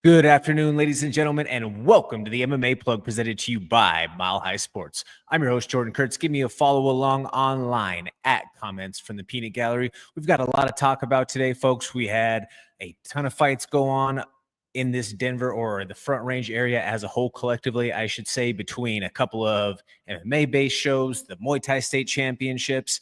Good afternoon, ladies and gentlemen, and welcome to the MMA Plug presented to you by Mile High Sports. I'm your host, Jordan Kurtz. Give me a follow along online at Comments from the Peanut Gallery. We've got a lot to talk about today, folks. We had a ton of fights go on in this Denver or the Front Range area as a whole collectively, I should say, between a couple of MMA-based shows, the Muay Thai State Championships.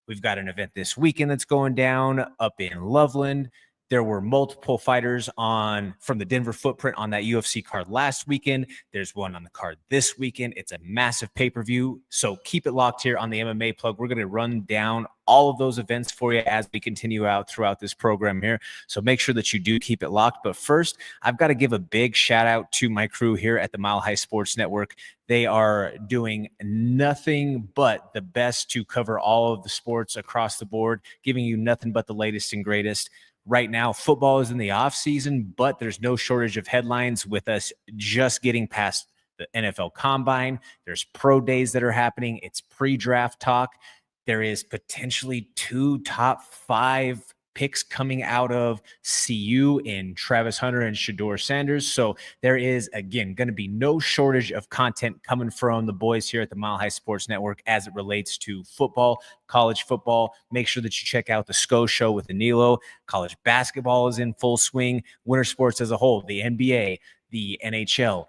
We've got an event this weekend that's going down up in Loveland. There were multiple fighters from the Denver footprint on that UFC card last weekend. There's one on the card this weekend. It's a massive pay-per-view. So keep it locked here on the MMA Plug. We're going to run down all of those events for you as we continue out throughout this program here. So make sure that you do keep it locked. But first, I've got to give a big shout out to my crew here at the Mile High Sports Network. They are doing nothing but the best to cover all of the sports across the board, giving you nothing but the latest and greatest. Right now, football is in the off season, but there's no shortage of headlines with us just getting past the NFL Combine. There's pro days that are happening. It's pre-draft talk. There is potentially 2 top 5 picks coming out of CU in Travis Hunter and Shedeur Sanders. So there is, again, going to be no shortage of content coming from the boys here at the Mile High Sports Network as it relates to football, college football. Make sure that you check out the SCO show with Danilo. College basketball is in full swing. Winter sports as a whole, the NBA, the NHL.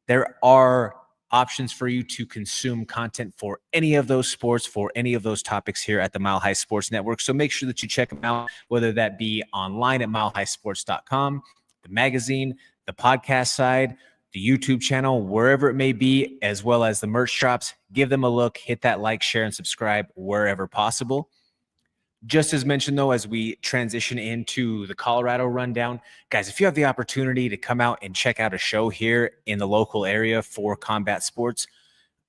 There are options for you to consume content for any of those sports, for any of those topics here at the Mile High Sports Network. So make sure that you check them out, whether that be online at milehighsports.com, the magazine, the podcast side, the YouTube channel, wherever it may be, as well as the merch shops. Give them a look, hit that like, share, and subscribe wherever possible. Just as mentioned, though, as we transition into the Colorado rundown, guys, if you have the opportunity to come out and check out a show here in the local area for combat sports,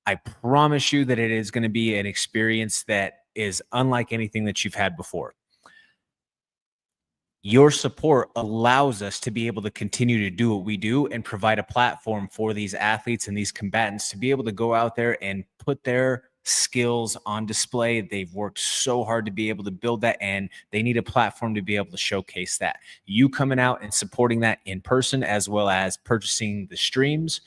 I promise you that it is going to be an experience that is unlike anything that you've had before. Your support allows us to be able to continue to do what we do and provide a platform for these athletes and these combatants to be able to go out there and put their skills on display. They've worked so hard to be able to build that, and they need a platform to be able to showcase that. You coming out and supporting that in person, as well as purchasing the streams,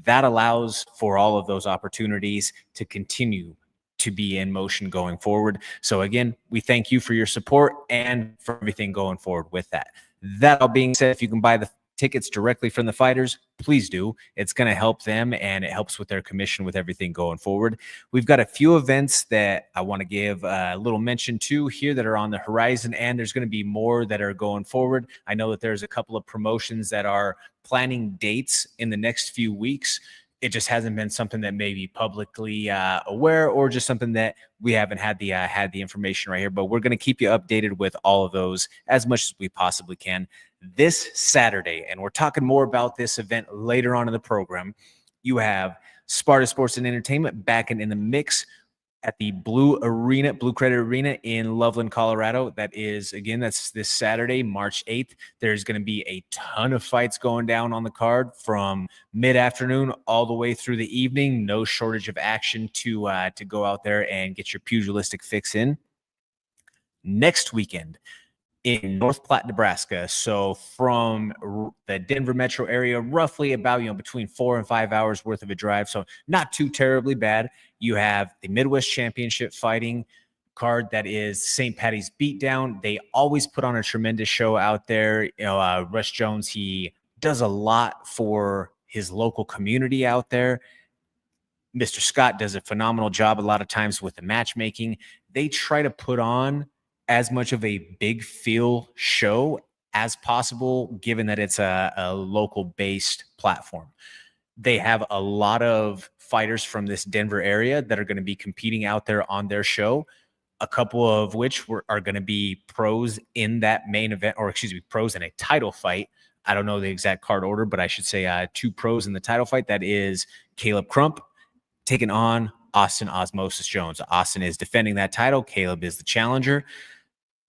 that allows for all of those opportunities to continue to be in motion going forward. So again, we thank you for your support and for everything going forward with that. That all being said, if you can buy the tickets directly from the fighters, please do. It's going to help them, and it helps with their commission with everything going forward. We've got a few events that I want to give a little mention to here that are on the horizon, and there's going to be more that are going forward. I know that there's a couple of promotions that are planning dates in the next few weeks. It just hasn't been something that may be publicly aware, or just something that we haven't had the information right here. But we're going to keep you updated with all of those as much as we possibly can. This Saturday, and we're talking more about this event later on in the program, you have Sparta Sports and Entertainment back in the mix at the Blue Credit Arena in Loveland, Colorado. That is, again, that's this Saturday, March 8th. There's going to be a ton of fights going down on the card from mid-afternoon all the way through the evening. No shortage of action to go out there and get your pugilistic fix in. Next weekend in North Platte, Nebraska. So from the Denver metro area, roughly about, between 4 and 5 hours worth of a drive. So not too terribly bad. You have the Midwest Championship fighting card that is St. Patty's Beatdown. They always put on a tremendous show out there. Russ Jones, he does a lot for his local community out there. Mr. Scott does a phenomenal job a lot of times with the matchmaking. They try to put on as much of a big feel show as possible, given that it's a local based platform. They have a lot of fighters from this Denver area that are going to be competing out there on their show, a couple of which are going to be pros in that main event, or pros in a title fight. I don't know the exact card order, but I should say 2 pros in the title fight. That is Caleb Crump taking on Austin Osmosis Jones. Austin is defending that title. Caleb is the challenger.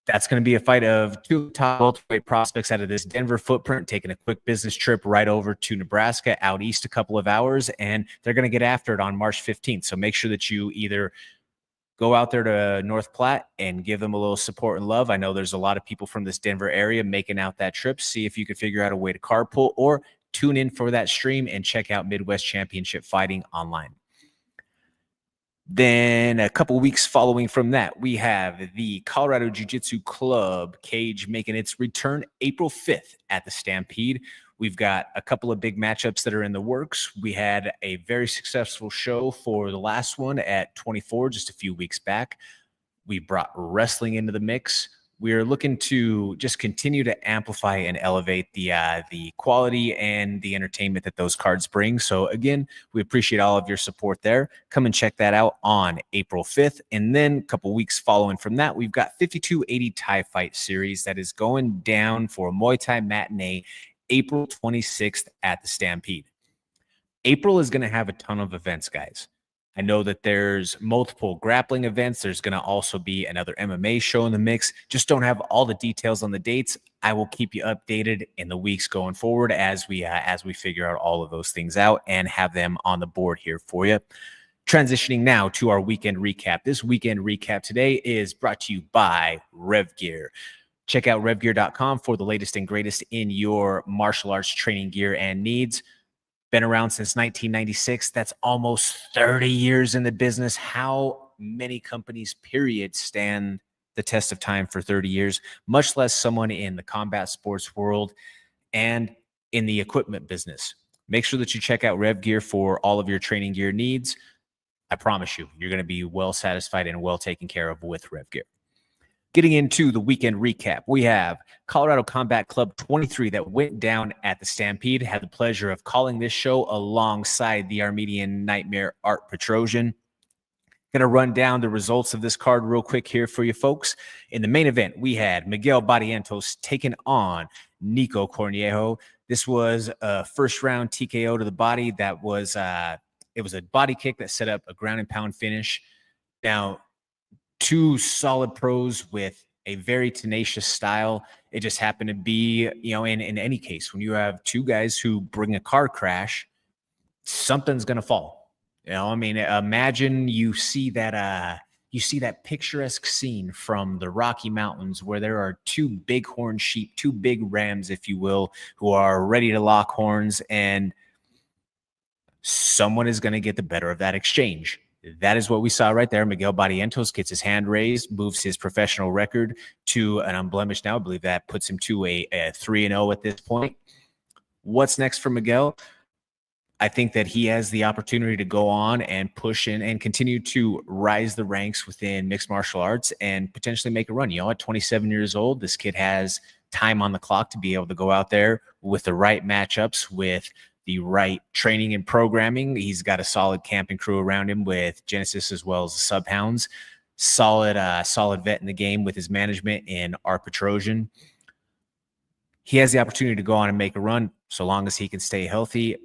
That's going to be a fight of 2 top welterweight prospects out of this Denver footprint, taking a quick business trip right over to Nebraska, out east a couple of hours, and they're going to get after it on March 15th. So make sure that you either go out there to North Platte and give them a little support and love. I know there's a lot of people from this Denver area making out that trip. See if you could figure out a way to carpool or tune in for that stream and check out Midwest Championship Fighting online. Then a couple weeks following from that, we have the Colorado Jiu-Jitsu Club Cage making its return April 5th at the Stampede. We've got a couple of big matchups that are in the works. We had a very successful show for the last one at 24 just a few weeks back. We brought wrestling into the mix. We're looking to just continue to amplify and elevate the quality and the entertainment that those cards bring. So again, we appreciate all of your support there. Come and check that out on April 5th. And then a couple weeks following from that, we've got 5280 Thai Fight Series that is going down for a Muay Thai matinee April 26th at the Stampede. April is going to have a ton of events, guys. I know that there's multiple grappling events. There's going to also be another MMA show in the mix. Just don't have all the details on the dates. I will keep you updated in the weeks going forward as we figure out all of those things out and have them on the board here for you. Transitioning now to our weekend recap. This weekend recap today is brought to you by Rev Gear. Check out revgear.com for the latest and greatest in your martial arts training gear and needs. Been around since 1996. That's almost 30 years in the business. How many companies, period, stand the test of time for 30 years, much less someone in the combat sports world and in the equipment business? Make sure that you check out Rev Gear for all of your training gear needs. I promise you, you're going to be well satisfied and well taken care of with Rev Gear. Getting into the weekend recap, we have Colorado Combat Club 23 that went down at the Stampede. Had the pleasure of calling this show alongside the Armenian Nightmare Art Petrosian. Going to run down the results of this card real quick here for you folks. In the main event, we had Miguel Barrientos taking on Nico Cornejo. This was a first-round TKO to the body. That was it was a body kick that set up a ground and pound finish. Now, two solid pros with a very tenacious style. It just happened to be, in any case, when you have two guys who bring a car crash, something's going to fall. Imagine you see that picturesque scene from the Rocky Mountains where there are two bighorn sheep, two big rams, if you will, who are ready to lock horns, and someone is going to get the better of that exchange. That is what we saw right there. Miguel Barrientos gets his hand raised, moves his professional record to an unblemished now. I believe that puts him to a 3-0 at this point. What's next for Miguel? I think that he has the opportunity to go on and push in and continue to rise the ranks within mixed martial arts and potentially make a run. At 27 years old, this kid has time on the clock to be able to go out there with the right matchups, with the right training and programming. He's got a solid camp and crew around him with Genesis as well as the Subhounds. Solid vet in the game with his management in Art Petrosian. He has the opportunity to go on and make a run so long as he can stay healthy.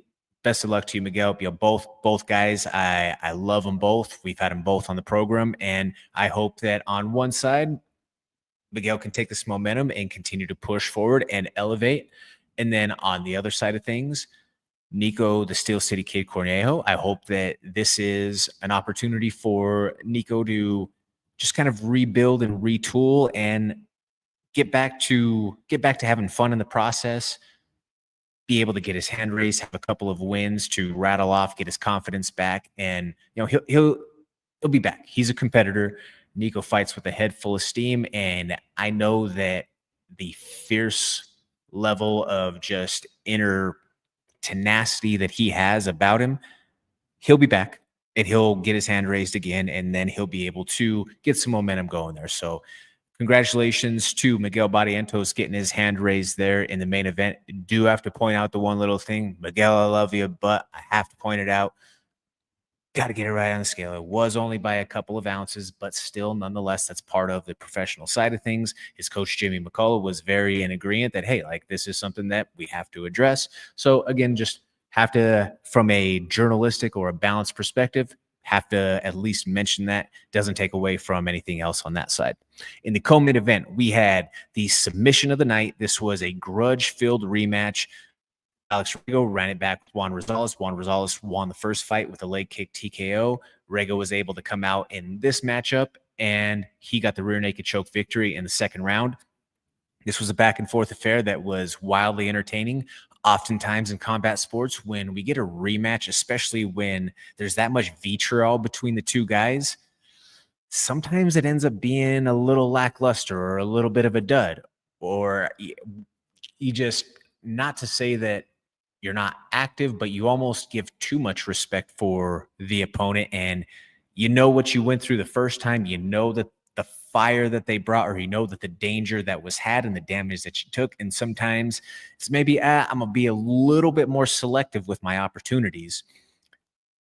Best of luck to you, Miguel. Both guys, I love them both. We've had them both on the program, and I hope that on one side, Miguel can take this momentum and continue to push forward and elevate. And then on the other side of things, Nico, the Steel City Kid Cornejo, I hope that this is an opportunity for Nico to just kind of rebuild and retool and get back to having fun in the process, be able to get his hand raised, have a couple of wins to rattle off, get his confidence back, and he'll be back. He's a competitor. Nico fights with a head full of steam, and I know that the fierce level of just inner tenacity that he has about him, he'll be back and he'll get his hand raised again, and then he'll be able to get some momentum going there. So congratulations to Miguel Barrientos getting his hand raised there in the main event. Do have to point out the one little thing. Miguel, I love you, but I have to point it out. Got to get it right on the scale. It was only by a couple of ounces, but still, nonetheless, that's part of the professional side of things. His coach, Jimmy McCullough, was very in agreement that, hey, this is something that we have to address. So again, just have to, from a journalistic or a balanced perspective, have to at least mention that. Doesn't take away from anything else on that side. In the co-main event, we had the submission of the night. This was a grudge-filled rematch. Alex Pereira ran it back with Juan Rosales. Juan Rosales won the first fight with a leg kick TKO. Rego was able to come out in this matchup, and he got the rear naked choke victory in the second round. This was a back and forth affair that was wildly entertaining. Oftentimes in combat sports, when we get a rematch, especially when there's that much vitriol between the two guys, sometimes it ends up being a little lackluster or a little bit of a dud. Or you just, not to say that you're not active, but you almost give too much respect for the opponent. And you know what you went through the first time. You know that the fire that they brought, or you know that the danger that was had and the damage that you took. And sometimes it's maybe, I'm going to be a little bit more selective with my opportunities.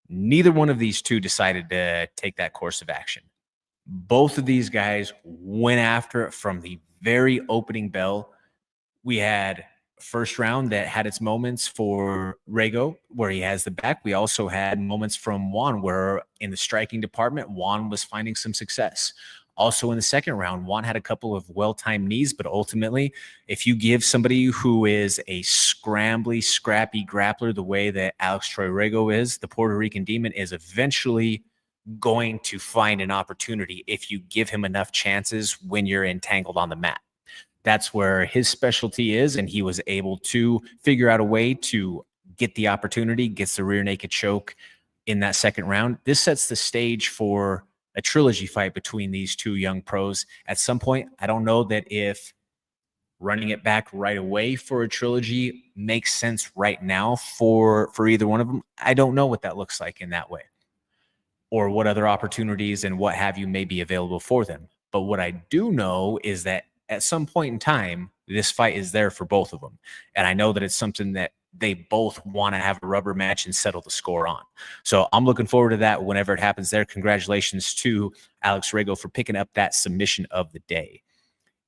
Neither one of these two decided to take that course of action. Both of these guys went after it from the very opening bell. We had first round that had its moments for Rego, where he has the back. We also had moments from Juan, where in the striking department, Juan was finding some success. Also in the second round, Juan had a couple of well-timed knees, but ultimately, if you give somebody who is a scrambly, scrappy grappler the way that Alex Troy Rego is, the Puerto Rican Demon is eventually going to find an opportunity if you give him enough chances when you're entangled on the mat. That's where his specialty is, and he was able to figure out a way to get the opportunity, gets the rear naked choke in that second round. This sets the stage for a trilogy fight between these two young pros. At some point, I don't know that if running it back right away for a trilogy makes sense right now for either one of them. I don't know what that looks like in that way, or what other opportunities and what have you may be available for them. But what I do know is that at some point in time, this fight is there for both of them. And I know that it's something that they both want to have a rubber match and settle the score on. So I'm looking forward to that whenever it happens there. Congratulations to Alex Rego for picking up that submission of the day.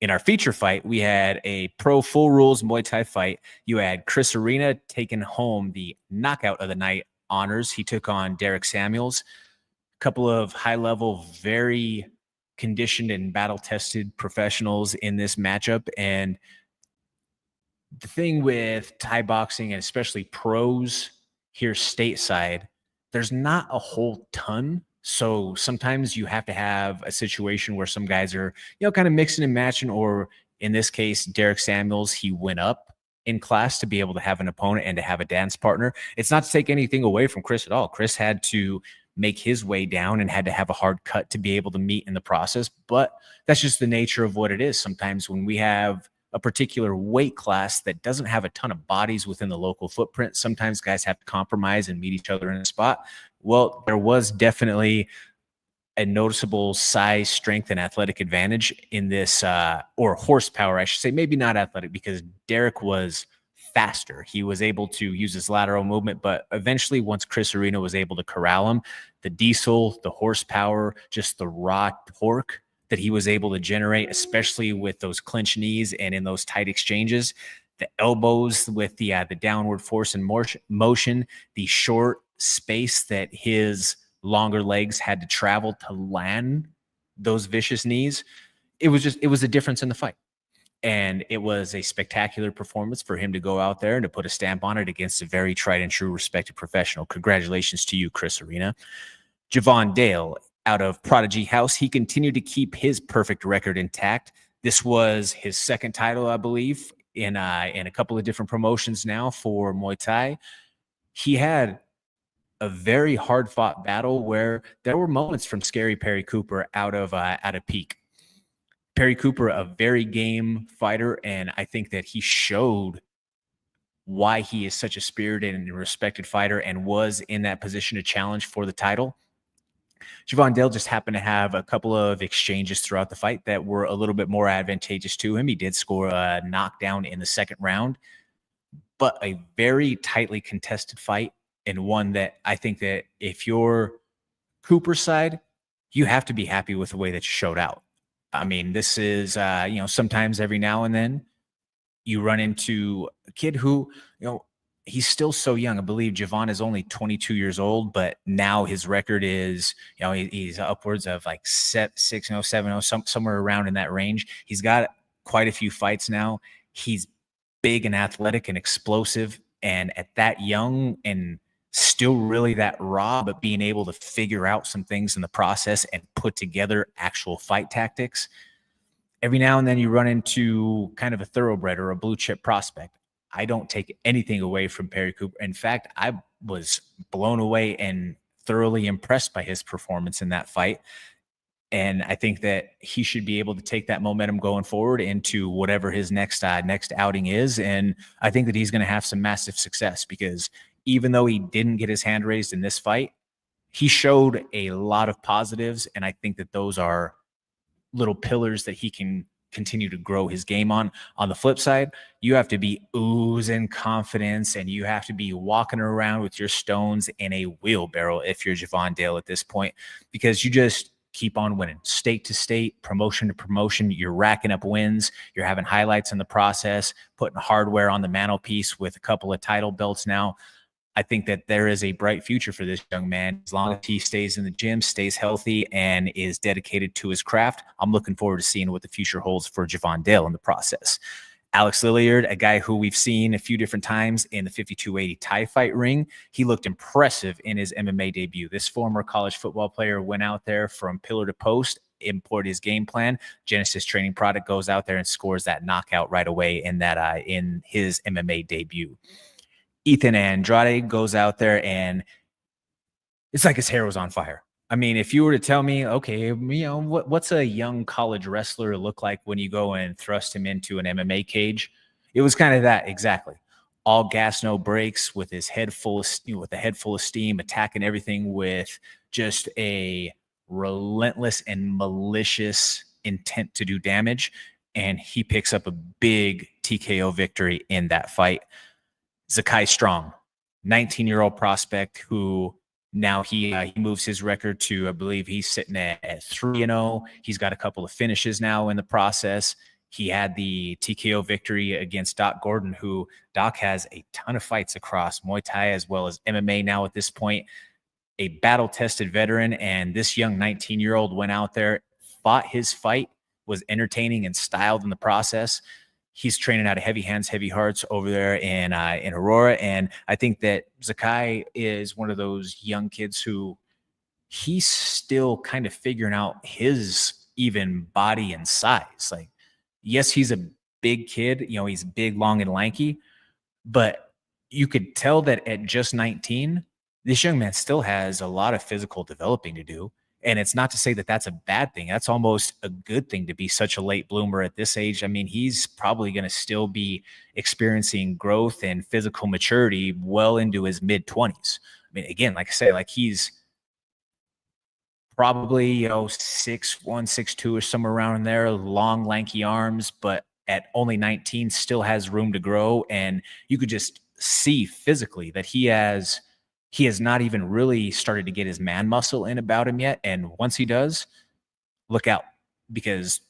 In our feature fight, we had a pro full rules Muay Thai fight. You had Chris Arena taking home the knockout of the night honors. He took on Derek Samuels. A couple of high-level, very conditioned and battle-tested professionals in this matchup. And the thing with Thai boxing, and especially pros here stateside, there's not a whole ton. So sometimes you have to have a situation where some guys are, kind of mixing and matching, or in this case, Derek Samuels, he went up in class to be able to have an opponent and to have a dance partner. It's not to take anything away from Chris at all. Chris had to make his way down and had to have a hard cut to be able to meet in the process. But that's just the nature of what it is. Sometimes when we have a particular weight class that doesn't have a ton of bodies within the local footprint, sometimes guys have to compromise and meet each other in a spot. Well, there was definitely a noticeable size, strength, and athletic advantage in this, or horsepower, I should say. Maybe not athletic, because Derek was faster. He was able to use his lateral movement, but eventually once Chris Arena was able to corral him, the diesel, the horsepower, just the raw torque that he was able to generate, especially with those clinch knees and in those tight exchanges, the elbows with the downward force and motion, the short space that his longer legs had to travel to land those vicious knees. It was a difference in the fight. And it was a spectacular performance for him to go out there and to put a stamp on it against a very tried and true respected professional. Congratulations to you, Chris Arena. Javon Dale out of Prodigy House, he continued to keep his perfect record intact. This was his second title, I believe, in a couple of different promotions now for Muay Thai. He had a very hard-fought battle where there were moments from Scary Perry Cooper out of Peak. Perry Cooper, a very game fighter, and I think that he showed why he is such a spirited and respected fighter and was in that position to challenge for the title. Javon Dale just happened to have a couple of exchanges throughout the fight that were a little bit more advantageous to him. He did score a knockdown in the second round, but a very tightly contested fight, and one that I think that if you're Cooper's side, you have to be happy with the way that you showed out. I mean, this is, sometimes every now and then you run into a kid who, he's still so young. I believe Javon is only 22 years old, but now his record is, he's upwards of like 6-0, 7-0, somewhere around in that range. He's got quite a few fights now. He's big and athletic and explosive. And at that young and still really that raw, but being able to figure out some things in the process and put together actual fight tactics. Every now and then you run into kind of a thoroughbred or a blue chip prospect. I don't take anything away from Perry Cooper. In fact, I was blown away and thoroughly impressed by his performance in that fight. And I think that he should be able to take that momentum going forward into whatever his next outing is. And I think that he's going to have some massive success, because even though he didn't get his hand raised in this fight, he showed a lot of positives. And I think that those are little pillars that he can continue to grow his game on. On the flip side, you have to be oozing confidence, and you have to be walking around with your stones in a wheelbarrow if you're Javon Dale at this point, because you just keep on winning state to state, promotion to promotion. You're racking up wins. You're having highlights in the process, putting hardware on the mantelpiece with a couple of title belts now. I think that there is a bright future for this young man as long as he stays in the gym, stays healthy, and is dedicated to his craft. I'm looking forward to seeing what the future holds for Javon Dale in the process. Alex Lilliard, a guy who we've seen a few different times in the 5280 Thai fight ring. He looked impressive in his MMA debut. This former college football player went out there from pillar to post, imported his game plan. Genesis Training Product goes out there and scores that knockout right away in his MMA debut. Ethan Andrade goes out there and it's like his hair was on fire. I mean, if you were to tell me, okay, what's a young college wrestler look like when you go and thrust him into an MMA cage? It was kind of that exactly. All gas, no brakes, with his head full of steam, attacking everything with just a relentless and malicious intent to do damage. And he picks up a big TKO victory in that fight. Zakai Strong, 19-year-old prospect who now he moves his record to, I believe he's sitting at 3-0. He's got a couple of finishes now in the process. He had the TKO victory against Doc Gordon, who Doc has a ton of fights across Muay Thai as well as MMA now at this point, a battle-tested veteran. And this young 19-year-old went out there, fought his fight, was entertaining and styled in the process. He's training out of Heavy Hands, Heavy Hearts over there in Aurora. And I think that Zakai is one of those young kids who he's still kind of figuring out his even body and size. Like, yes, he's a big kid. He's big, long, and lanky. But you could tell that at just 19, this young man still has a lot of physical developing to do. And it's not to say that that's a bad thing. That's almost a good thing to be such a late bloomer at this age. I mean, he's probably going to still be experiencing growth and physical maturity well into his mid-20s. I mean, again, like I say, like he's probably, 6'1", 6'2", or somewhere around there, long, lanky arms, but at only 19 still has room to grow. And you could just see physically that he has not even really started to get his man muscle in about him yet. And once he does, look out, because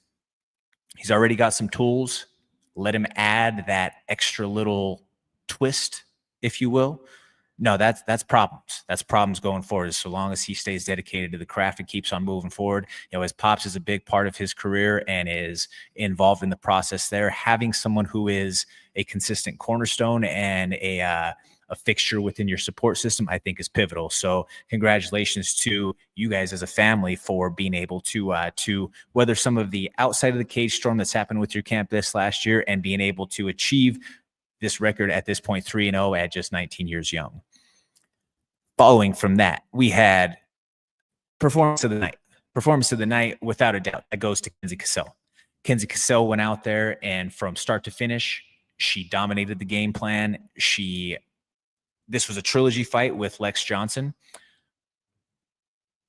he's already got some tools. Let him add that extra little twist, if you will. No, that's problems. That's problems going forward. So long as he stays dedicated to the craft and keeps on moving forward. His pops is a big part of his career and is involved in the process there. Having someone who is a consistent cornerstone and a fixture within your support system, I think is pivotal. So congratulations to you guys as a family for being able to weather some of the outside of the cage storm that's happened with your camp this last year and being able to achieve this record at this point, 3-0 at just 19 years young. Following from that, we had performance of the night. Performance of the night, without a doubt, that goes to Kenzie Cassell. Kenzie Cassell went out there and from start to finish, she dominated the game plan. This was a trilogy fight with Lex Johnson.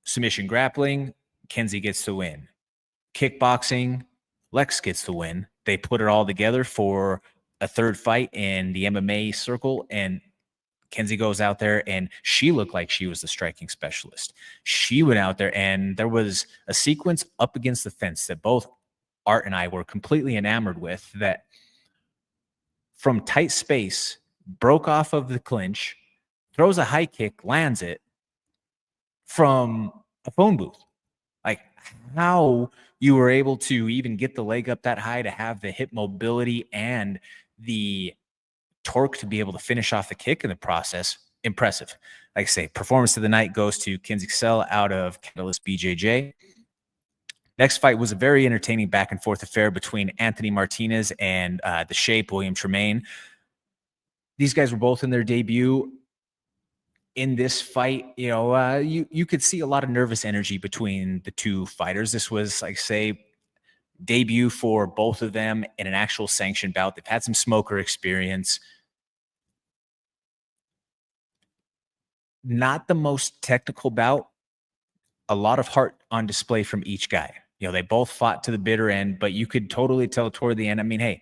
Submission grappling, Kenzie gets the win. Kickboxing, Lex gets the win. They put it all together for a third fight in the MMA circle, and Kenzie goes out there and she looked like she was the striking specialist. She went out there and there was a sequence up against the fence that both Art and I were completely enamored with, that from tight space, broke off of the clinch, throws a high kick, lands it from a phone booth. Like, how you were able to even get the leg up that high, to have the hip mobility and the torque to be able to finish off the kick in the process, impressive. Like I say, performance of the night goes to Kinzig out of Catalyst BJJ. Next fight was a very entertaining back and forth affair between Anthony Martinez and the Shape, William Tremaine. These guys were both in their debut. In this fight, you could see a lot of nervous energy between the two fighters. This was, like say, debut for both of them in an actual sanctioned bout. They've had some smoker experience. Not the most technical bout. A lot of heart on display from each guy. They both fought to the bitter end, but you could totally tell toward the end. I mean, hey,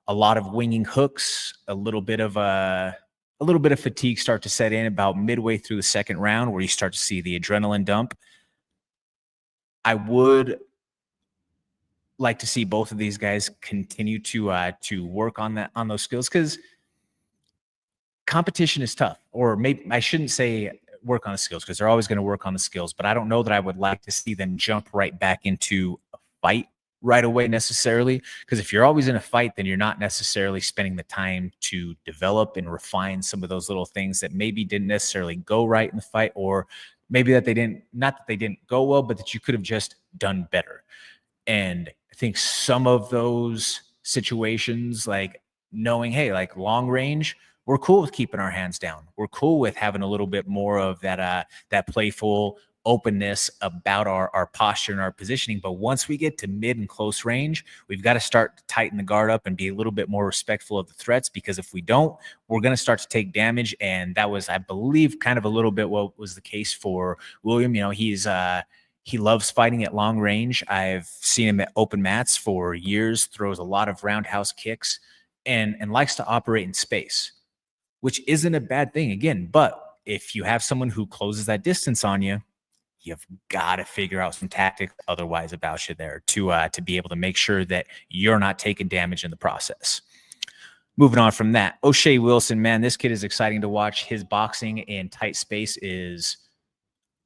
a lot of winging hooks, a little bit of fatigue start to set in about midway through the second round, where you start to see the adrenaline dump. I would like to see both of these guys continue to work on those skills, because competition is tough. Or maybe I shouldn't say work on the skills, because they're always going to work on the skills, but I don't know that I would like to see them jump right back into a fight right away necessarily, because if you're always in a fight, then you're not necessarily spending the time to develop and refine some of those little things that maybe didn't necessarily go right in the fight, or maybe that not that they didn't go well, but that you could have just done better. And I think some of those situations, like knowing, hey, like long range, we're cool with keeping our hands down. We're cool with having a little bit more of that playful openness about our posture and our positioning. But once we get to mid and close range, we've got to start to tighten the guard up and be a little bit more respectful of the threats, because if we don't, we're going to start to take damage. And that was, I believe, kind of a little bit what was the case for William. He loves fighting at long range. I've seen him at open mats for years, throws a lot of roundhouse kicks, and likes to operate in space, which isn't a bad thing, again. But if you have someone who closes that distance on you, you've got to figure out some tactics otherwise about you there to be able to make sure that you're not taking damage in the process. Moving on from that, O'Shea Wilson, man, this kid is exciting to watch. His boxing in tight space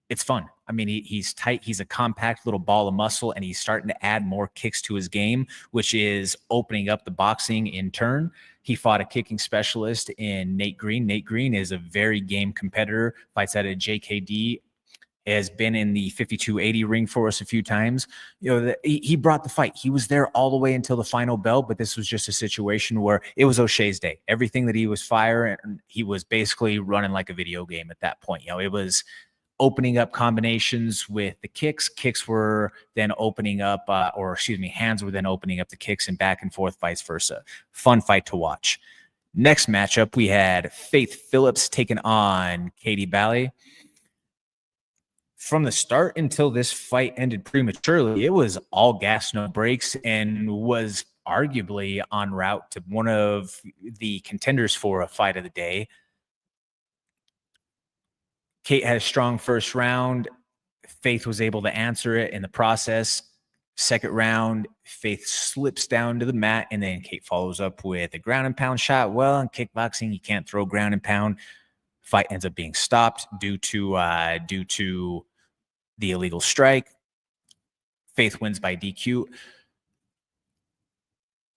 it's fun. I mean, he's tight. He's a compact little ball of muscle, and he's starting to add more kicks to his game, which is opening up the boxing in turn. He fought a kicking specialist in Nate Green. Nate Green is a very game competitor, fights out of JKD, has been in the 52-80 ring for us a few times. He brought the fight. He was there all the way until the final bell, but this was just a situation where it was O'Shea's day. Everything that he was firing, he was basically running like a video game at that point. It was opening up combinations with the kicks. Kicks were then opening up, hands were then opening up the kicks, and back and forth, vice versa. Fun fight to watch. Next matchup, we had Faith Phillips taking on Katie Bally. From the start until this fight ended prematurely, it was all gas, no brakes, and was arguably en route to one of the contenders for a fight of the day. Kate had a strong first round. Faith was able to answer it in the process. Second round, Faith slips down to the mat, and then Kate follows up with a ground and pound shot. Well, in kickboxing, you can't throw ground and pound. Fight ends up being stopped due to the illegal strike. Faith wins by DQ.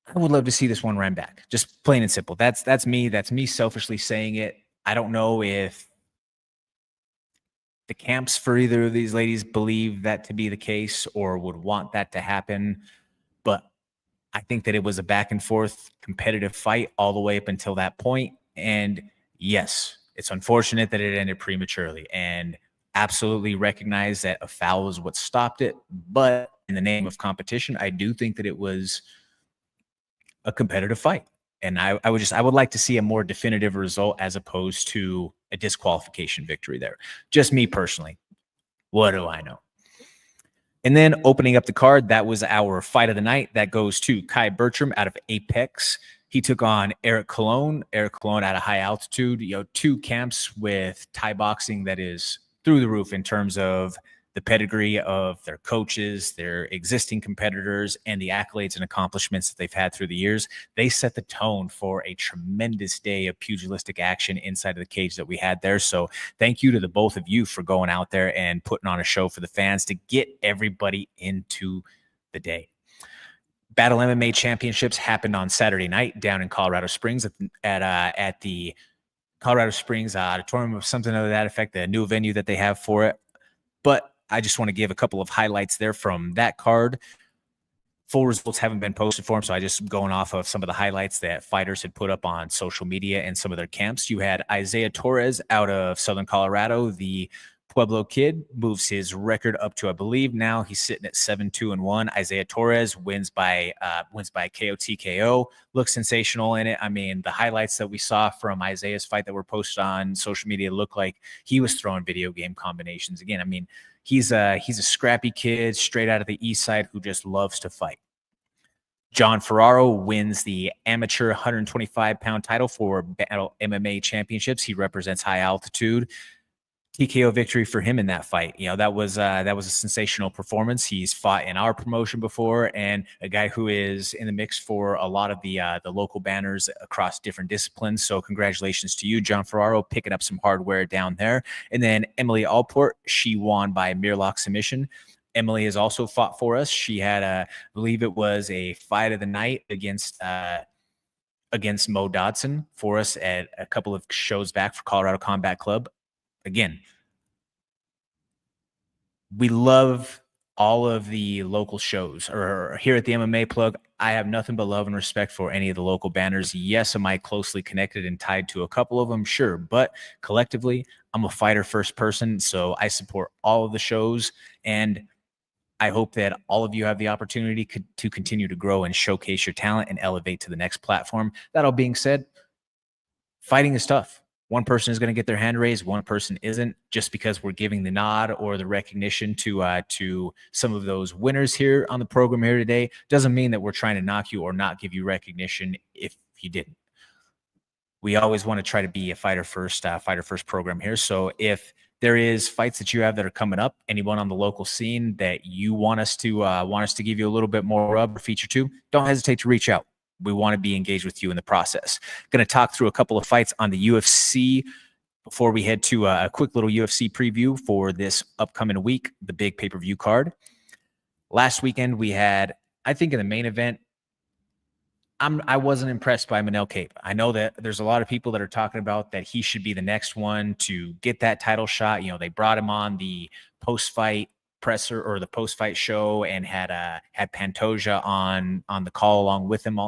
I would love to see this one run back. Just plain and simple. That's me. That's me selfishly saying it. I don't know if the camps for either of these ladies believe that to be the case or would want that to happen, but I think that it was a back and forth competitive fight all the way up until that point. And yes, it's unfortunate that it ended prematurely, and absolutely recognize that a foul was what stopped it. But in the name of competition, I do think that it was a competitive fight. And I would like to see a more definitive result as opposed to a disqualification victory there. Just me personally. What do I know? And then opening up the card, that was our fight of the night. That goes to Kai Bertram out of Apex. He took on Eric Colon. Eric Colon at a high altitude. Two camps with Thai boxing that is through the roof in terms of the pedigree of their coaches, their existing competitors, and the accolades and accomplishments that they've had through the years. They set the tone for a tremendous day of pugilistic action inside of the cage that we had there. So thank you to the both of you for going out there and putting on a show for the fans to get everybody into the day. Battle MMA Championships happened on Saturday night down in Colorado Springs at the Colorado Springs Auditorium or something to that effect, the new venue that they have for it. But I just want to give a couple of highlights there from that card. Full results haven't been posted for them, so I just going off of some of the highlights that fighters had put up on social media and some of their camps. You had Isaiah Torres out of Southern Colorado, the Pueblo kid, moves his record up to, I believe now he's sitting at 7-2-1. Isaiah Torres wins by KO TKO. Looks sensational in it. I mean, the highlights that we saw from Isaiah's fight that were posted on social media look like he was throwing video game combinations again. I mean, he's a scrappy kid straight out of the East Side who just loves to fight. John Ferraro wins the amateur 125-pound title for Battle MMA Championships. He represents high altitude. TKO victory for him in that fight. You know, that was a sensational performance. He's fought in our promotion before, and a guy who is in the mix for a lot of the local banners across different disciplines. So congratulations to you, John Ferraro, picking up some hardware down there. And then Emily Allport, she won by Mirlock submission. Emily has also fought for us. She had I believe it was a fight of the night against Mo Dodson for us at a couple of shows back for Colorado Combat Club. Again, we love all of the local shows. Or here at the MMA Plug, I have nothing but love and respect for any of the local banners. Yes, am I closely connected and tied to a couple of them? Sure. But collectively, I'm a fighter first person, so I support all of the shows. And I hope that all of you have the opportunity to continue to grow and showcase your talent and elevate to the next platform. That all being said, fighting is tough. One person is going to get their hand raised, one person isn't. Just because we're giving the nod or the recognition to some of those winners here on the program here today doesn't mean that we're trying to knock you or not give you recognition if you didn't. We always want to try to be a fighter first program here. So if there is fights that you have that are coming up, anyone on the local scene that you want us to give you a little bit more rub or feature to, don't hesitate to reach out. We want to be engaged with you in the process. Going to talk through a couple of fights on the UFC before we head to a quick little UFC preview for this upcoming week, the big pay-per-view card. Last weekend we had, I think in the main event, I wasn't impressed by Manel Kape. I know that there's a lot of people that are talking about that he should be the next one to get that title shot. You know, they brought him on the post-fight presser or the post-fight show and had Pantoja on the call along with him.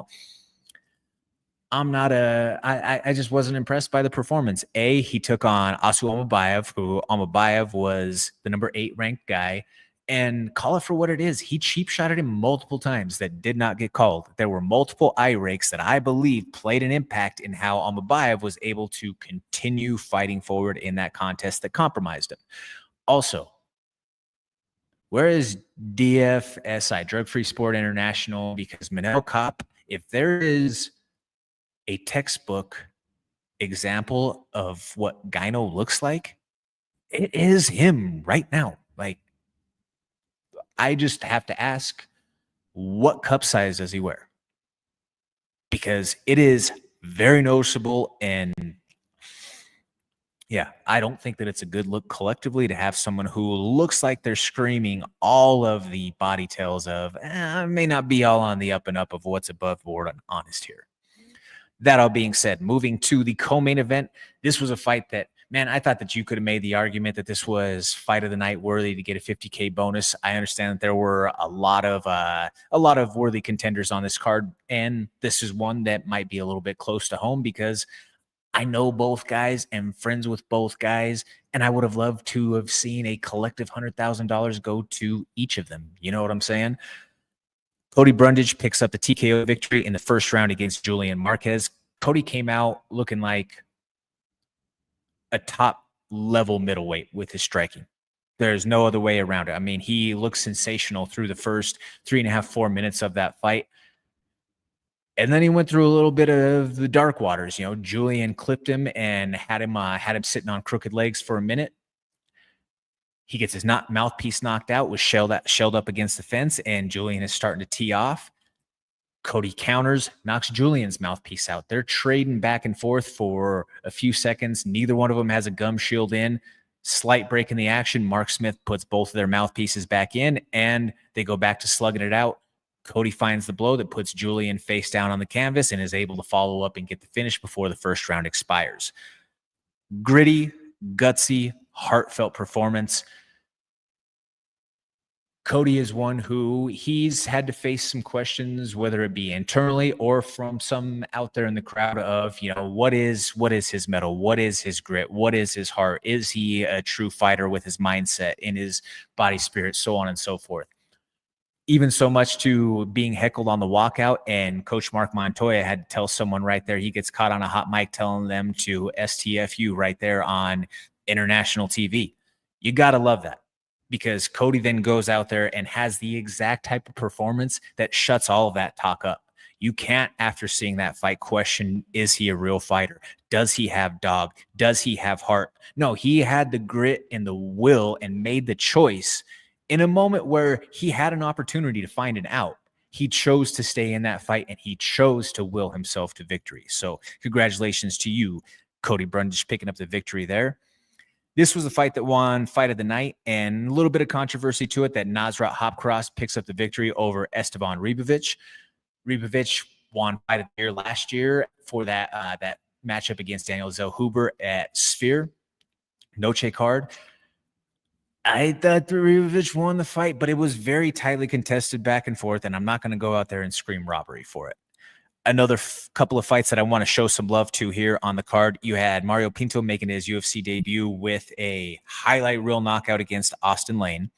I just wasn't impressed by the performance. He took on Asu Almabayev, who Almabayev was the number 8 ranked guy, and call it for what it is. He cheap shotted him multiple times that did not get called. There were multiple eye rakes that I believe played an impact in how Almabayev was able to continue fighting forward in that contest that compromised him. Also, where is DFSI, Drug Free Sport International? Because Manel Kape, if there is a textbook example of what Gyno looks like, it is him right now. Like, I just have to ask, what cup size does he wear? Because it is very noticeable, and yeah, I don't think that it's a good look collectively to have someone who looks like they're screaming all of the body tells of, may not be all on the up and up of what's above board and honest here. That all being said, moving to the co-main event, this was a fight that, man, I thought that you could have made the argument that this was fight of the night worthy to get a $50K bonus. I understand that there were a lot of worthy contenders on this card, and this is one that might be a little bit close to home because I know both guys and friends with both guys, and I would have loved to have seen a collective $100,000 go to each of them. You know what I'm saying? Cody Brundage picks up the TKO victory in the first round against Julian Marquez. Cody came out looking like a top-level middleweight with his striking. There's no other way around it. I mean, he looked sensational through the first 3.5, 4 minutes of that fight. And then he went through a little bit of the dark waters. You know, Julian clipped him and had him sitting on crooked legs for a minute. He gets his mouthpiece knocked out, was shelled up against the fence, and Julian is starting to tee off. Cody counters, knocks Julian's mouthpiece out. They're trading back and forth for a few seconds. Neither one of them has a gum shield in. Slight break in the action. Mark Smith puts both of their mouthpieces back in, and they go back to slugging it out. Cody finds the blow that puts Julian face down on the canvas and is able to follow up and get the finish before the first round expires. Gritty, gutsy, heartfelt performance. Cody is one who he's had to face some questions, whether it be internally or from some out there in the crowd of, what is his mettle? What is his grit? What is his heart? Is he a true fighter with his mindset in his body, spirit, so on and so forth? Even so much to being heckled on the walkout, and Coach Mark Montoya had to tell someone right there, he gets caught on a hot mic telling them to STFU right there on international TV. You got to love that, because Cody then goes out there and has the exact type of performance that shuts all of that talk up. You can't, after seeing that fight, question, is he a real fighter? Does he have dog? Does he have heart? No, he had the grit and the will and made the choice in a moment where he had an opportunity to find an out. He chose to stay in that fight, and he chose to will himself to victory. So congratulations to you, Cody Brundage, picking up the victory there. This was the fight that won Fight of the Night, and a little bit of controversy to it that Nasrat Hopcross picks up the victory over Esteban Ribovic. Ribovic won Fight of the Year last year for that matchup against Daniel Zellhuber at Sphere. Noche card. I thought Ribovic won the fight, but it was very tightly contested back and forth, and I'm not going to go out there and scream robbery for it. Another couple of fights that I want to show some love to here on the card. You had Mario Pinto making his UFC debut with a highlight reel knockout against Austin Lane.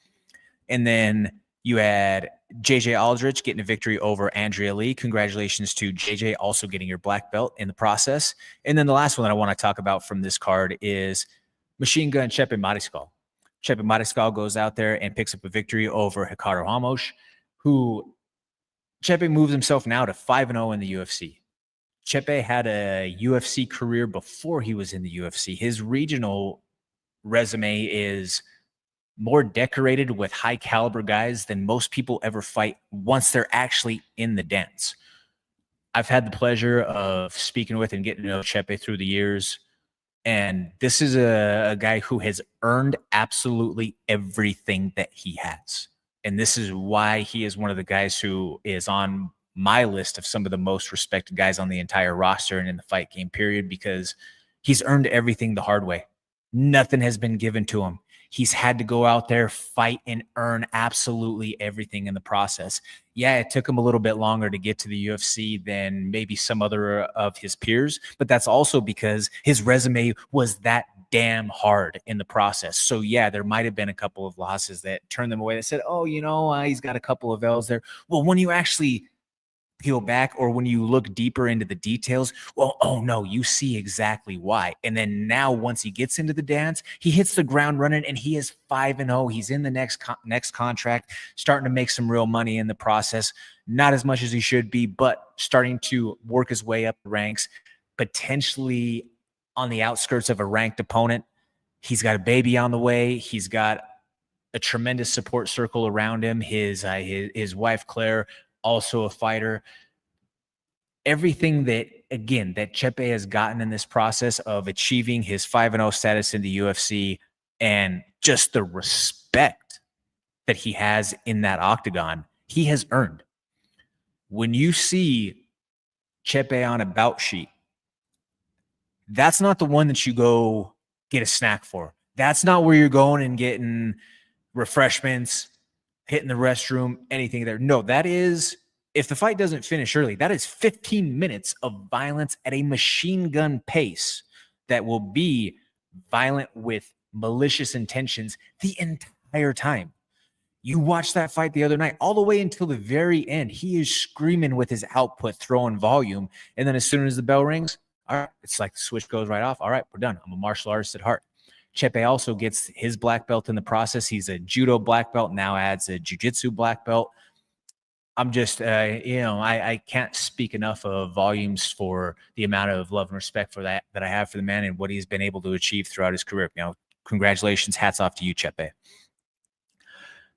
And then you had JJ Aldrich getting a victory over Andrea Lee. Congratulations to JJ, also getting your black belt in the process. And then the last one that I want to talk about from this card is Machine Gun Chepe Mariscal. Chepe Mariscal goes out there and picks up a victory over Hikaru Ramos, who Chepe moves himself now to 5-0 in the UFC. Chepe had a UFC career before he was in the UFC. His regional resume is more decorated with high caliber guys than most people ever fight once they're actually in the dance. I've had the pleasure of speaking with and getting to know Chepe through the years. And this is a guy who has earned absolutely everything that he has. And this is why he is one of the guys who is on my list of some of the most respected guys on the entire roster and in the fight game period, because he's earned everything the hard way. Nothing has been given to him. He's had to go out there, fight, and earn absolutely everything in the process. Yeah, it took him a little bit longer to get to the UFC than maybe some other of his peers, but that's also because his resume was that damn hard in the process. So yeah, there might have been a couple of losses that turned them away that said, oh, he's got a couple of L's there. Well, when you actually peel back, or when you look deeper into the details, well, oh no, you see exactly why. And then now once he gets into the dance, he hits the ground running, and he is 5-0. He's in the next contract, starting to make some real money in the process. Not as much as he should be, but starting to work his way up the ranks, potentially on the outskirts of a ranked opponent. He's got a baby on the way. He's got a tremendous support circle around him. His wife, Claire, also a fighter. Everything that Chepe has gotten in this process of achieving his 5-0 status in the UFC, and just the respect that he has in that octagon, he has earned. When you see Chepe on a bout sheet, that's not the one that you go get a snack for. That's not where you're going and getting refreshments, hitting the restroom, anything there. No, that is, if the fight doesn't finish early, that is 15 minutes of violence at a machine gun pace that will be violent with malicious intentions the entire time. You watched that fight the other night, all the way until the very end. He is screaming with his output, throwing volume. And then as soon as the bell rings, all right, it's like the switch goes right off. All right, we're done. I'm a martial artist at heart. Chepe also gets his black belt in the process. He's a judo black belt, now adds a jiu-jitsu black belt. I'm just, I can't speak enough of volumes for the amount of love and respect for that I have for the man and what he's been able to achieve throughout his career. Congratulations. Hats off to you, Chepe.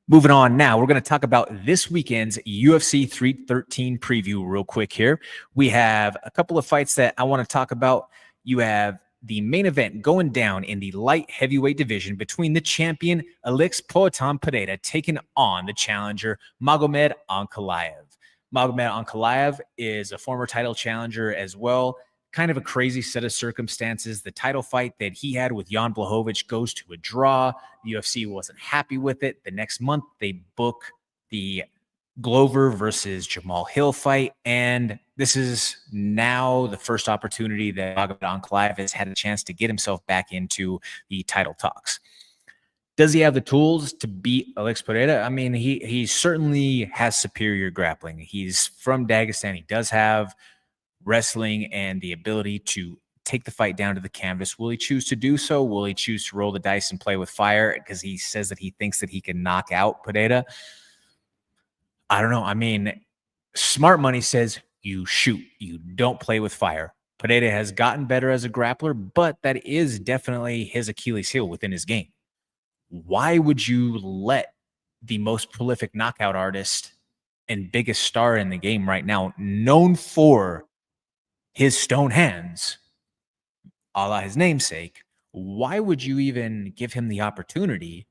Moving on now, we're going to talk about this weekend's UFC 313 preview real quick here. We have a couple of fights that I want to talk about. You have the main event going down in the light heavyweight division between the champion Alex Pereira taking on the challenger Magomed Ankalaev. Magomed Ankalaev is a former title challenger as well. kind of a crazy set of circumstances. The title fight that he had with Jan Blachowicz goes to a draw. The UFC wasn't happy with it. The next month, they book the Glover versus Jamal Hill fight. And this is now the first opportunity that Ankalaev has had a chance to get himself back into the title talks. Does he have the tools to beat Alex Pereira? I mean, he certainly has superior grappling. He's from Dagestan. He does have wrestling and the ability to take the fight down to the canvas. Will he choose to do so? Will he choose to roll the dice and play with fire because he says that he thinks that he can knock out Pereira? I don't know. I mean, smart money says you shoot. You don't play with fire. Pereira has gotten better as a grappler, but that is definitely his Achilles heel within his game. Why would you let the most prolific knockout artist and biggest star in the game right now, known for his stone hands, a la his namesake, why would you even give him the opportunity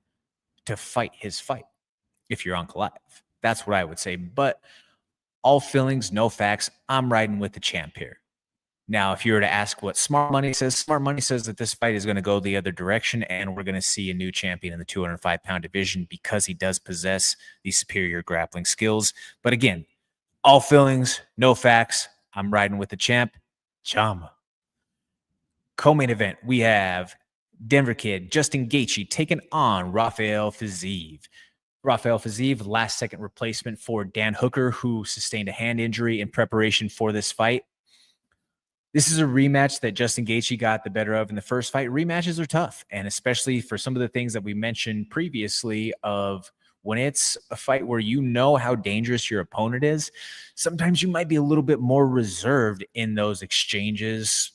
to fight his fight if you're Ankalaev? That's what I would say. But all feelings, no facts. I'm riding with the champ here. Now, if you were to ask what smart money says that this fight is going to go the other direction and we're going to see a new champion in the 205-pound division because he does possess these superior grappling skills. But again, all feelings, no facts. I'm riding with the champ. Chama. Co-main event, we have Denver kid Justin Gaethje taking on Rafael Fiziev. Rafael Fiziev, last-second replacement for Dan Hooker, who sustained a hand injury in preparation for this fight. This is a rematch that Justin Gaethje got the better of in the first fight. Rematches are tough, and especially for some of the things that we mentioned previously of when it's a fight where you know how dangerous your opponent is, sometimes you might be a little bit more reserved in those exchanges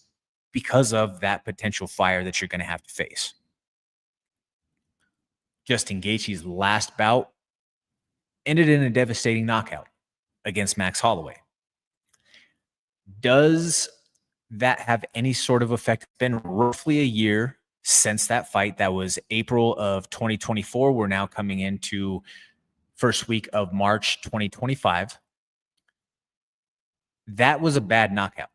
because of that potential fire that you're going to have to face. Justin Gaethje's last bout ended in a devastating knockout against Max Holloway. Does that have any sort of effect? It's been roughly a year since that fight. That was April of 2024. We're now coming into first week of March 2025. That was a bad knockout.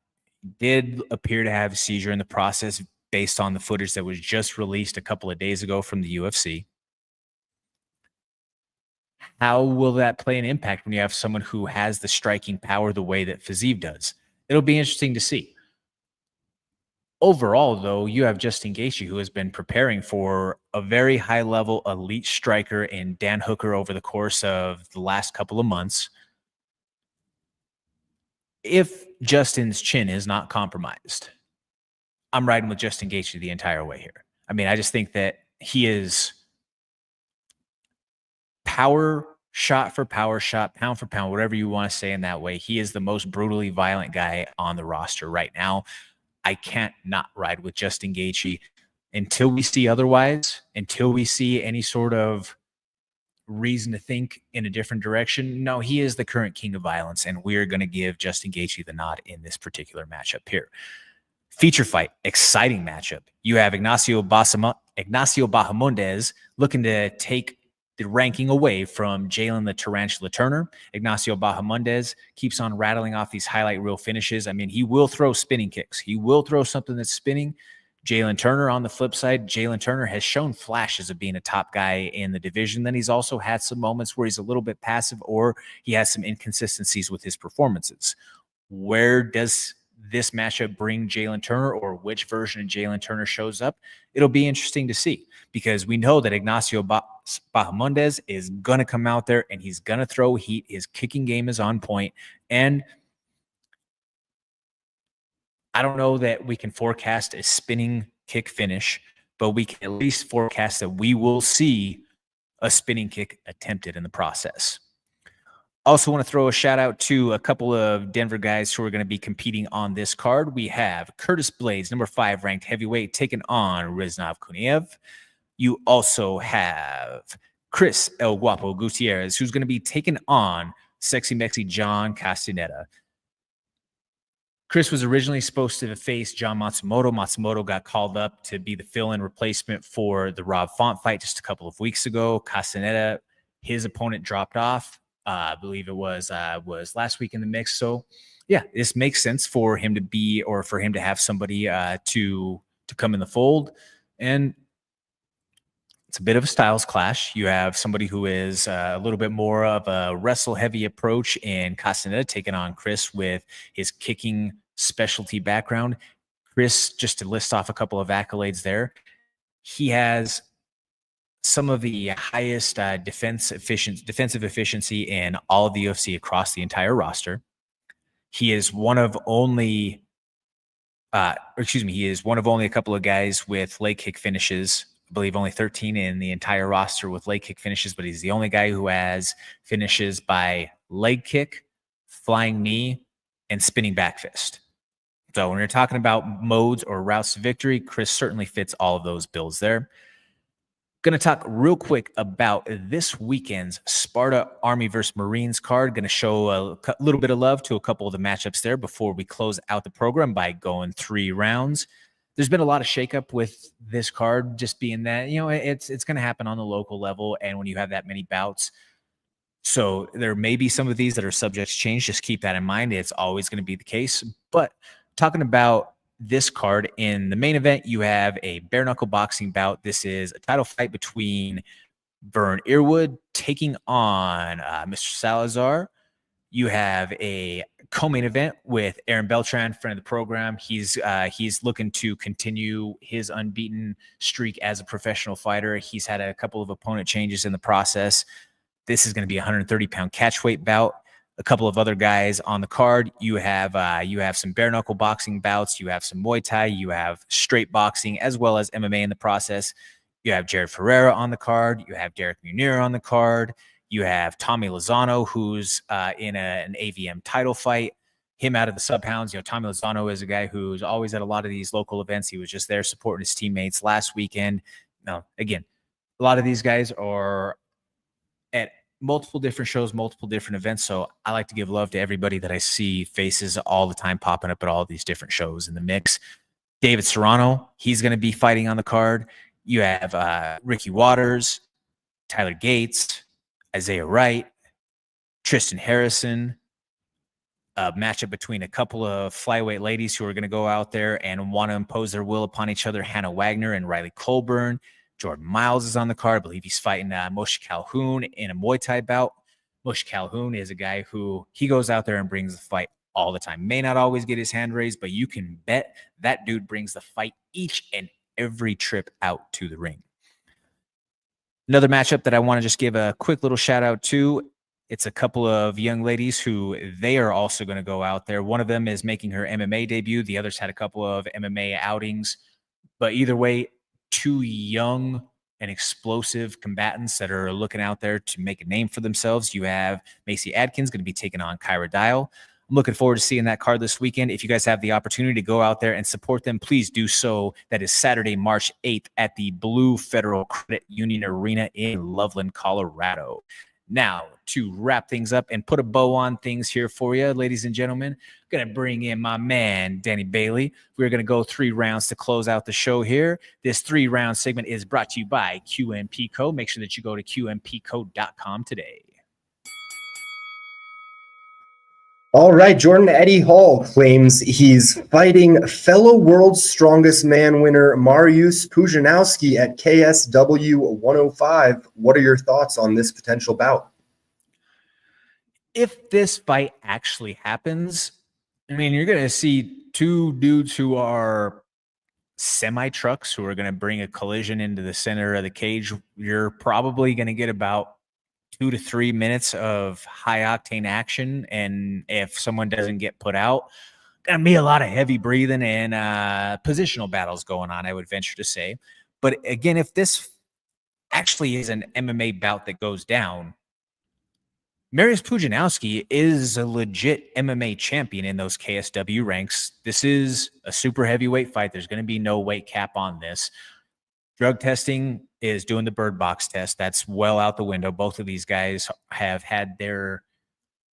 Did appear to have a seizure in the process based on the footage that was just released a couple of days ago from the UFC. How will that play an impact when you have someone who has the striking power the way that Fiziev does? It'll be interesting to see. Overall, though, you have Justin Gaethje, who has been preparing for a very high-level elite striker in Dan Hooker over the course of the last couple of months. If Justin's chin is not compromised, I'm riding with Justin Gaethje the entire way here. I mean, I just think that he is power shot for power shot, pound for pound, whatever you want to say in that way. He is the most brutally violent guy on the roster right now. I can't not ride with Justin Gaethje until we see otherwise, until we see any sort of reason to think in a different direction. No, he is the current king of violence, and we're going to give Justin Gaethje the nod in this particular matchup here. Feature fight, exciting matchup. You have Ignacio Bahamondes looking to take the ranking away from Jalen the Tarantula Turner. Ignacio Bahamondes keeps on rattling off these highlight reel finishes. I mean, he will throw spinning kicks. He will throw something that's spinning. Jalen Turner, on the flip side, Jalen Turner has shown flashes of being a top guy in the division. Then he's also had some moments where he's a little bit passive or he has some inconsistencies with his performances. Where does this matchup bring Jalen Turner, or which version of Jalen Turner shows up? It'll be interesting to see, because we know that Ignacio Bahamondes is going to come out there and he's going to throw heat. His kicking game is on point. And I don't know that we can forecast a spinning kick finish, but we can at least forecast that we will see a spinning kick attempted in the process. Also want to throw a shout out to a couple of Denver guys who are going to be competing on this card. We have Curtis Blades, number 5 ranked heavyweight, taking on Riznov Kuniev. You also have Chris El Guapo Gutierrez, who's going to be taking on Sexy Mexy John Castaneda. Chris was originally supposed to face John Matsumoto. Matsumoto got called up to be the fill-in replacement for the Rob Font fight just a couple of weeks ago. Castaneda, his opponent, dropped off. I believe it was last week in the mix. So yeah, this makes sense for him to be, or for him to have somebody to come in the fold. And it's a bit of a styles clash. You have somebody who is a little bit more of a wrestle heavy approach in Castaneda taking on Chris with his kicking specialty background. Chris, just to list off a couple of accolades there, he has some of the highest defensive efficiency in all of the UFC across the entire roster. He is one of only, he is one of only a couple of guys with leg kick finishes. I believe only 13 in the entire roster with leg kick finishes, but he's the only guy who has finishes by leg kick, flying knee, and spinning back fist. So when you're talking about modes or routes to victory, Chris certainly fits all of those bills there. Going to talk real quick about this weekend's Sparta Army versus Marines card. Going to show a little bit of love to a couple of the matchups there before we close out the program by going 3 rounds. There's been a lot of shakeup with this card, just being that, it's going to happen on the local level. And when you have that many bouts, so there may be some of these that are subject to change. Just keep that in mind. It's always going to be the case. But talking about this card, in the main event, you have a bare knuckle boxing bout. This is a title fight between Vern Earwood taking on Mr. Salazar. You have a co-main event with Aaron Beltran, friend of the program. He's looking to continue his unbeaten streak as a professional fighter. He's had a couple of opponent changes in the process. This is going to be a 130-pound catchweight bout. A couple of other guys on the card. You have some bare knuckle boxing bouts. You have some Muay Thai. You have straight boxing as well as MMA in the process. You have Jared Ferreira on the card. You have Derek Munir on the card. You have Tommy Lozano, who's in an AVM title fight. Him out of the sub-hounds. Tommy Lozano is a guy who's always at a lot of these local events. He was just there supporting his teammates last weekend. Now, again, a lot of these guys are at multiple different shows, multiple different events. So I like to give love to everybody that I see faces all the time popping up at all these different shows in the mix. David Serrano, he's going to be fighting on the card. You have Ricky Waters, Tyler Gates, Isaiah Wright, Tristan Harrison, a matchup between a couple of flyweight ladies who are going to go out there and want to impose their will upon each other, Hannah Wagner and Riley Colburn. Jordan Miles is on the card. I believe he's fighting Moshe Calhoun in a Muay Thai bout. Moshe Calhoun is a guy who he goes out there and brings the fight all the time. May not always get his hand raised, but you can bet that dude brings the fight each and every trip out to the ring. Another matchup that I want to just give a quick little shout out to, it's a couple of young ladies who they are also going to go out there. One of them is making her MMA debut. The others had a couple of MMA outings. But either way, 2 young and explosive combatants that are looking out there to make a name for themselves. You have Macy Adkins going to be taking on Kyra Dial. I'm looking forward to seeing that card this weekend. If you guys have the opportunity to go out there and support them, please do so. That is Saturday, March 8th at the Blue Federal Credit Union Arena in Loveland, Colorado. Now, to wrap things up and put a bow on things here for you, ladies and gentlemen, I'm going to bring in my man, Danny Bailey. We're going to go 3 rounds to close out the show here. This 3-round segment is brought to you by QMP Co. Make sure that you go to QMPCo.com today. All right, Jordan Eddie Hall claims he's fighting fellow World's Strongest Man winner Mariusz Pudzianowski at KSW 105. What are your thoughts on this potential bout? If this fight actually happens, I mean, you're going to see 2 dudes who are semi-trucks who are going to bring a collision into the center of the cage. You're probably going to get about 2 to 3 minutes of high-octane action, and if someone doesn't get put out, gonna be a lot of heavy breathing and positional battles going on, I would venture to say. But again, if this actually is an MMA bout that goes down, Mariusz Pudzianowski is a legit MMA champion in those KSW ranks. This is a super heavyweight fight. There's going to be no weight cap on this. Drug testing is doing the bird box test. That's well out the window. Both of these guys have had their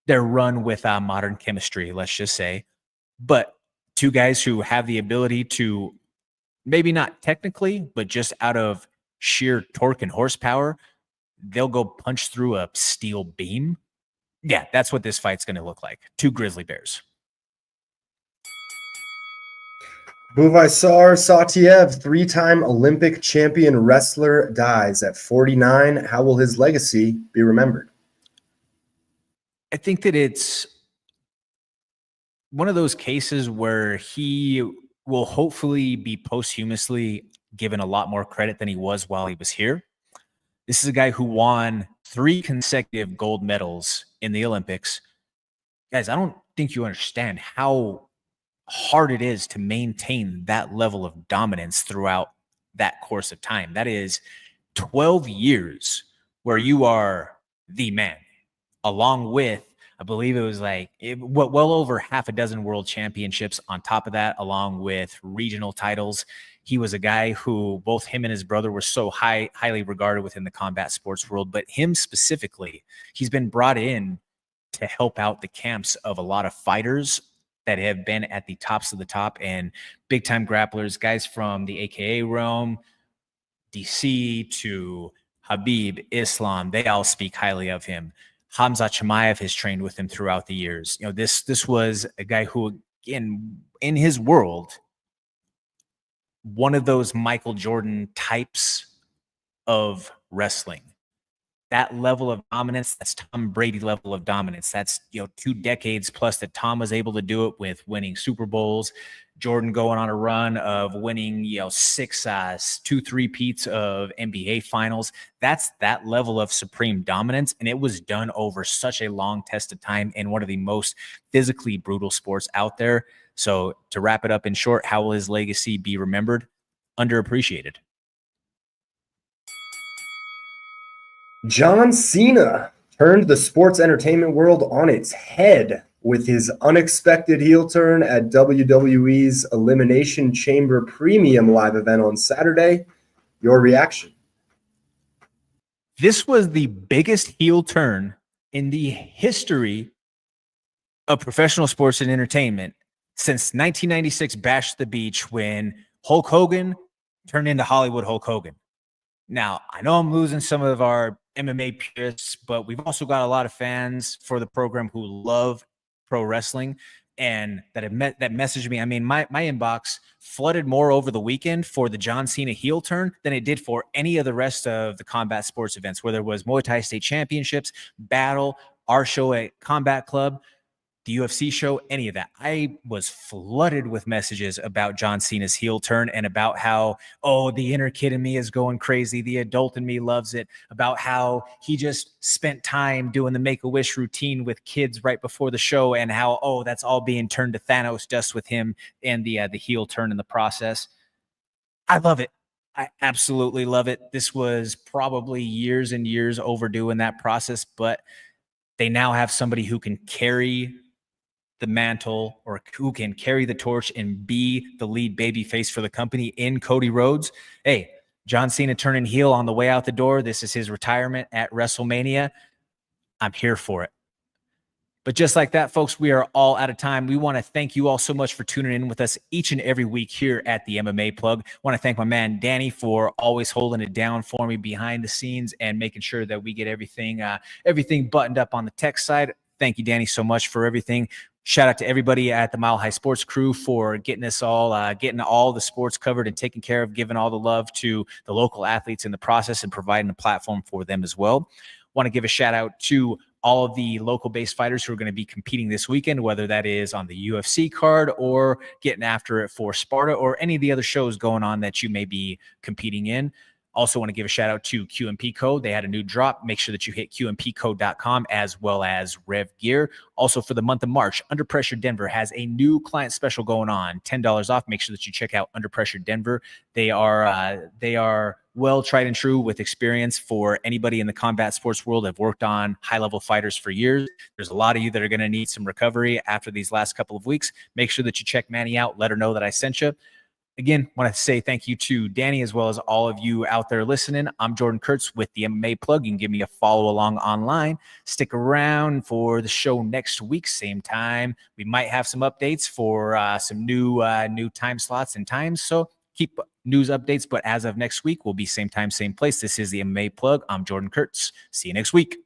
run with modern chemistry, let's just say. But 2 guys who have the ability to, maybe not technically, but just out of sheer torque and horsepower, they'll go punch through a steel beam. Yeah, that's what this fight's going to look like. 2 grizzly bears. Buvaisar Sautiev, three-time Olympic champion wrestler, dies at 49. How will his legacy be remembered? I think that it's one of those cases where he will hopefully be posthumously given a lot more credit than he was while he was here. This is a guy who won 3 consecutive gold medals in the Olympics. Guys, I don't think you understand how hard it is to maintain that level of dominance throughout that course of time. That is 12 years where you are the man, along with, I believe it was well over half a dozen world championships on top of that, along with regional titles. He was a guy who both him and his brother were so highly regarded within the combat sports world, but him specifically, he's been brought in to help out the camps of a lot of fighters that have been at the tops of the top and big time grapplers, guys from the AKA realm, DC to Habib, Islam, they all speak highly of him. Hamza Chimaev has trained with him throughout the years. You know, this was a guy who, in his world, one of those Michael Jordan types of wrestling. That level of dominance, that's Tom Brady level of dominance. That's, 2 decades plus that Tom was able to do it with winning Super Bowls. Jordan going on a run of winning, 6, 2 3-peats of NBA finals. That's that level of supreme dominance. And it was done over such a long test of time in one of the most physically brutal sports out there. So to wrap it up in short, how will his legacy be remembered? Underappreciated. John Cena turned the sports entertainment world on its head with his unexpected heel turn at WWE's Elimination Chamber Premium live event on Saturday. Your reaction? This was the biggest heel turn in the history of professional sports and entertainment since 1996 Bash at the Beach, when Hulk Hogan turned into Hollywood Hulk Hogan. Now, I know I'm losing some of our MMA purists, but we've also got a lot of fans for the program who love pro wrestling and that messaged me. I mean, my inbox flooded more over the weekend for the John Cena heel turn than it did for any of the rest of the combat sports events, whether it was Muay Thai State Championships, Battle, our show at Combat Club, the UFC show, any of that. I was flooded with messages about John Cena's heel turn and about how, the inner kid in me is going crazy. The adult in me loves it. About how he just spent time doing the Make-A-Wish routine with kids right before the show, and how, that's all being turned to Thanos dust with him and the heel turn in the process. I love it. I absolutely love it. This was probably years and years overdue in that process, but they now have somebody who can carry the mantle, or who can carry the torch and be the lead baby face for the company in Cody Rhodes. Hey, John Cena turning heel on the way out the door. This is his retirement at WrestleMania. I'm here for it. But just like that, folks, we are all out of time. We want to thank you all so much for tuning in with us each and every week here at the MMA Plug. I want to thank my man Danny for always holding it down for me behind the scenes and making sure that we get everything buttoned up on the tech side. Thank you, Danny, so much for everything. Shout out to everybody at the Mile High Sports crew for getting us all, getting all the sports covered and taken care of, giving all the love to the local athletes in the process and providing a platform for them as well. Want to give a shout out to all of the local based fighters who are going to be competing this weekend, whether that is on the UFC card or getting after it for Sparta or any of the other shows going on that you may be competing in. Also want to give a shout out to QMP Code. They had a new drop. Make sure that you hit QMPcode.com as well as Rev Gear. Also for the month of March, Under Pressure Denver has a new client special going on, $10 off. Make sure that you check out Under Pressure Denver. They are well tried and true with experience for anybody in the combat sports world. Have worked on high-level fighters for years. There's a lot of you that are going to need some recovery after these last couple of weeks. Make sure that you check Manny out. Let her know that I sent you. Again, want to say thank you to Danny as well as all of you out there listening. I'm Jordan Kurtz with the MMA Plug. You can give me a follow along online. Stick around for the show next week, same time. We might have some updates for some new time slots and times. So keep news updates. But as of next week, we'll be same time, same place. This is the MMA Plug. I'm Jordan Kurtz. See you next week.